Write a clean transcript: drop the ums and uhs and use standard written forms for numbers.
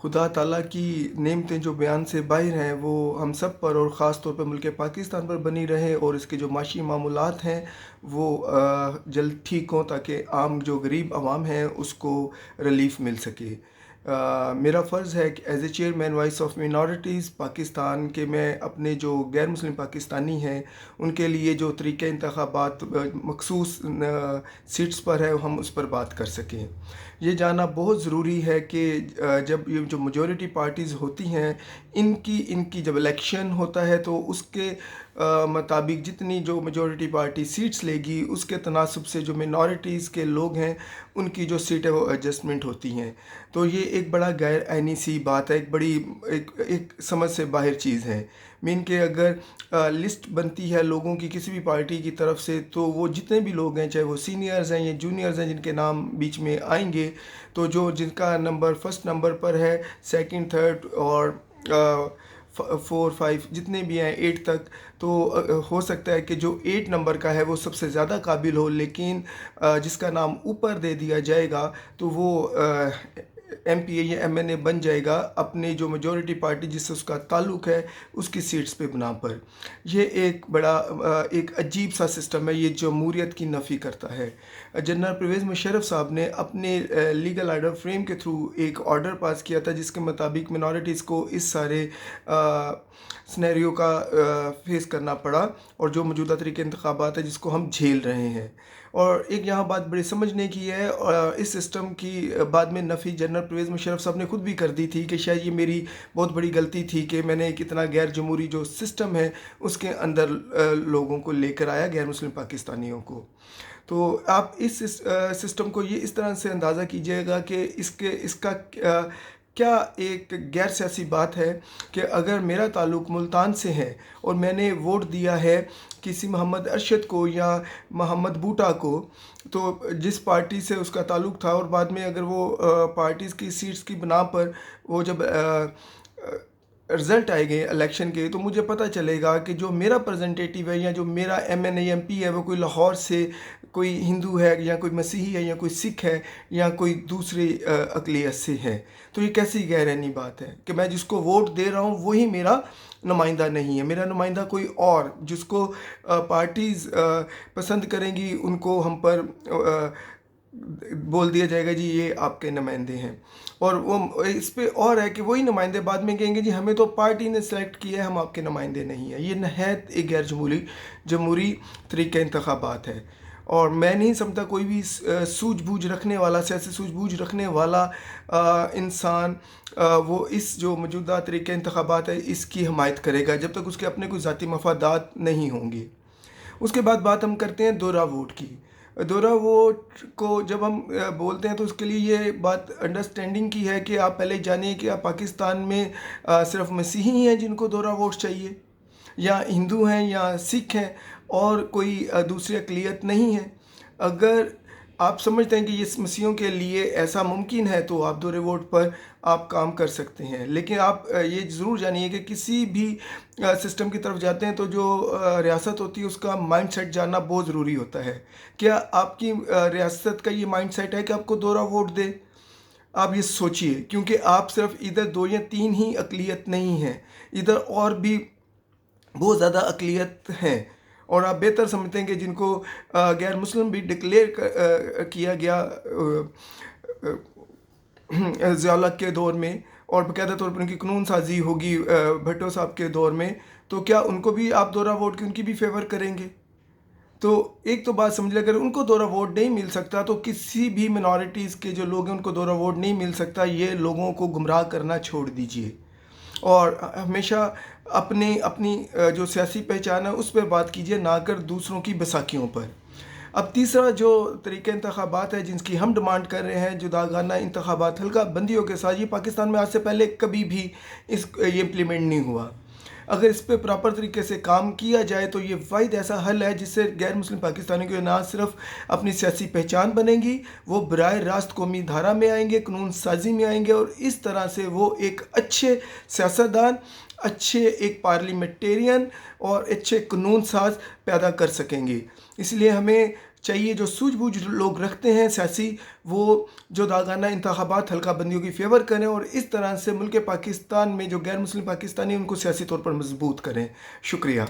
खुदा ताला की नेमतें जो बयान से बाहर हैं वो हम सब पर और ख़ास तौर पर मुल्क पाकिस्तान पर बनी रहें, और इसके जो माशी मामूलात हैं वो जल्द ठीक हों, ताकि आम जो गरीब आवाम हैं उसको रिलीफ़ मिल सके। मेरा फ़र्ज़ है कि as a chairman voice of minorities Pakistan के, मैं अपने जो गैर मुस्लिम पाकिस्तानी हैं उनके लिए जो तरीक़े इंतख़ाबात मख़सूस सीट्स पर है हम उस पर बात कर सकें। ये जानना बहुत ज़रूरी है कि जब ये जो मेजॉरिटी पार्टीज़ होती हैं इनकी जब इलेक्शन होता है तो उसके मुताबिक जितनी जो मेजॉरिटी पार्टी सीट्स लेगी उसके तनासब से जो मिनॉरिटीज़ के लोग हैं उनकी जो सीटें वो एडजस्टमेंट होती हैं। तो ये एक बड़ा गैर आइनी सी बात है, एक बड़ी एक समझ से बाहर चीज़ है। मीन के अगर लिस्ट बनती है लोगों की किसी भी पार्टी की तरफ से, तो वो जितने भी लोग हैं, चाहे वो सीनियर्स हैं या जूनियर्स हैं, जिनके नाम बीच में आएंगे, तो जो जिनका नंबर फर्स्ट नंबर पर है, सेकंड, थर्ड और 4, 5 जितने भी हैं 8 तक, तो हो सकता है कि जो 8 नंबर का है वो सबसे ज़्यादा काबिल हो, लेकिन जिसका नाम ऊपर दे दिया जाएगा तो वो MP या MNA बन जाएगा अपने जो मेजॉरिटी पार्टी जिससे उसका ताल्लुक़ है उसकी सीट्स पे बना पर। ये एक बड़ा एक अजीब सा सिस्टम है, ये जमहूरियत की नफ़ी करता है। जनरल परवेज़ मुशर्रफ साहब ने अपने लीगल आर्डर फ्रेम के थ्रू एक ऑर्डर पास किया था जिसके मुताबिक मिनॉरिटीज़ को इस सारे सिनेरियो का फेस करना पड़ा, और जो मौजूदा तरीके इंतखाबात है जिसको हम झेल रहे हैं। और एक यहाँ बात बड़ी समझने की है, और इस सिस्टम की बाद में नफ़ी जनरल परवेज़ मुशर्रफ साहब ने खुद भी कर दी थी कि शायद ये मेरी बहुत बड़ी गलती थी कि मैंने एक इतना गैर जमहूरी जो सिस्टम है उसके अंदर लोगों को लेकर आया, गैर मुस्लिम पाकिस्तानियों को। तो आप इस सिस्टम को ये इस तरह से अंदाज़ा कीजिएगा कि इसका क्या एक गैर सियासी बात है कि अगर मेरा ताल्लुक़ मुल्तान से है और मैंने वोट दिया है किसी मोहम्मद अरशद को या मोहम्मद बूटा को, तो जिस पार्टी से उसका ताल्लुक़ था, और बाद में अगर वो पार्टीज़ की सीट्स की बिना पर वो जब रिज़ल्ट आएंगे इलेक्शन के, तो मुझे पता चलेगा कि जो मेरा रिप्रेजेंटेटिव है या जो मेरा MNA MP है वो कोई लाहौर से, कोई हिंदू है या कोई मसीही है या कोई सिख है या कोई दूसरी अक़लियत से है। तो ये कैसी गैरैनी बात है कि मैं जिसको वोट दे रहा हूँ वही मेरा नुमाइंदा नहीं है, मेरा नुमाइंदा कोई और, जिसको पार्टीज़ पसंद करेंगी उनको हम पर बोल दिया जाएगा जी ये आपके नुमाइंदे हैं। और वो इस पे और है कि वही नुमाइंदे बाद में कहेंगे जी हमें तो पार्टी ने सेलेक्ट किया है, हम आपके नुमाइंदे नहीं हैं। ये नहायत एक गैर जमहूरी तरीक़े इंतखाबात है, और मैं नहीं समझता कोई भी सूझबूझ रखने वाला, सियासी सूझबूझ रखने वाला इंसान वो इस जो मौजूदा तरीक़े इंतखाबात है इसकी हमायत करेगा जब तक उसके अपने कोई ज़ाती मफादात नहीं होंगे। उसके बाद बात हम करते हैं दोहरा वोट की। दोहरा वोट को जब हम बोलते हैं तो उसके लिए ये बात अंडरस्टैंडिंग की है कि आप पहले जानिए कि आप पाकिस्तान में सिर्फ मसीही हैं जिनको दोहरा वोट चाहिए, या हिंदू हैं या सिख हैं और कोई दूसरी अक़लियत नहीं है। अगर आप समझते हैं कि ये मसीहों के लिए ऐसा मुमकिन है तो आप दोहरे वोट पर आप काम कर सकते हैं, लेकिन आप ये ज़रूर जानिए कि किसी भी सिस्टम की तरफ जाते हैं तो जो रियासत होती है उसका माइंडसेट जानना बहुत ज़रूरी होता है। क्या आपकी रियासत का ये माइंडसेट है कि आपको दोहरा वोट दे? आप ये सोचिए, क्योंकि आप सिर्फ इधर 2 या 3 ही अक़लियत नहीं हैं, इधर और भी बहुत ज़्यादा अक़लियत हैं, और आप बेहतर समझते हैं कि जिनको गैर मुस्लिम भी डिक्लेयर किया गया ज़िया के दौर में, और बाकायदा तौर पर उनकी कानून साजी होगी भुट्टो साहब के दौर में, तो क्या उनको भी आप दोहरा वोट की उनकी भी फेवर करेंगे? तो एक तो बात समझ लें, अगर उनको दोहरा वोट नहीं मिल सकता तो किसी भी मिनॉरिटीज़ के जो लोग हैं उनको दोहरा वोट नहीं मिल सकता। ये लोगों को गुमराह करना छोड़ दीजिए, और हमेशा अपनी जो सियासी पहचान है उस पर बात कीजिए, ना कर दूसरों की बैसाखियों पर। अब तीसरा जो तरीक़े इंतखाबात है जिसकी हम डिमांड कर रहे हैं, जुदागाना इंतखाबात हल्का बंदियों के साथ, ये पाकिस्तान में आज से पहले कभी भी ये इम्प्लीमेंट नहीं हुआ। अगर इस पर प्रॉपर तरीके से काम किया जाए तो ये वाहिद ऐसा हल है जिससे गैर मुस्लिम पाकिस्तानियों की ना सिर्फ अपनी सियासी पहचान बनेगी, वो बराह रास्त कौमी धारा में आएंगे, कानून साजी में आएंगे, और इस तरह से वो एक अच्छे सियासतदान, अच्छे एक पार्लियामेंटेरियन और अच्छे कानून साज पैदा कर सकेंगे। इसलिए हमें چاہیے جو سوجھ بوجھ لوگ رکھتے ہیں سیاسی، وہ جو داغانہ انتخابات حلقہ بندیوں کی فیور کریں اور اس طرح سے ملک پاکستان میں جو غیر مسلم پاکستانی ہیں ان کو سیاسی طور پر مضبوط کریں۔ شکریہ۔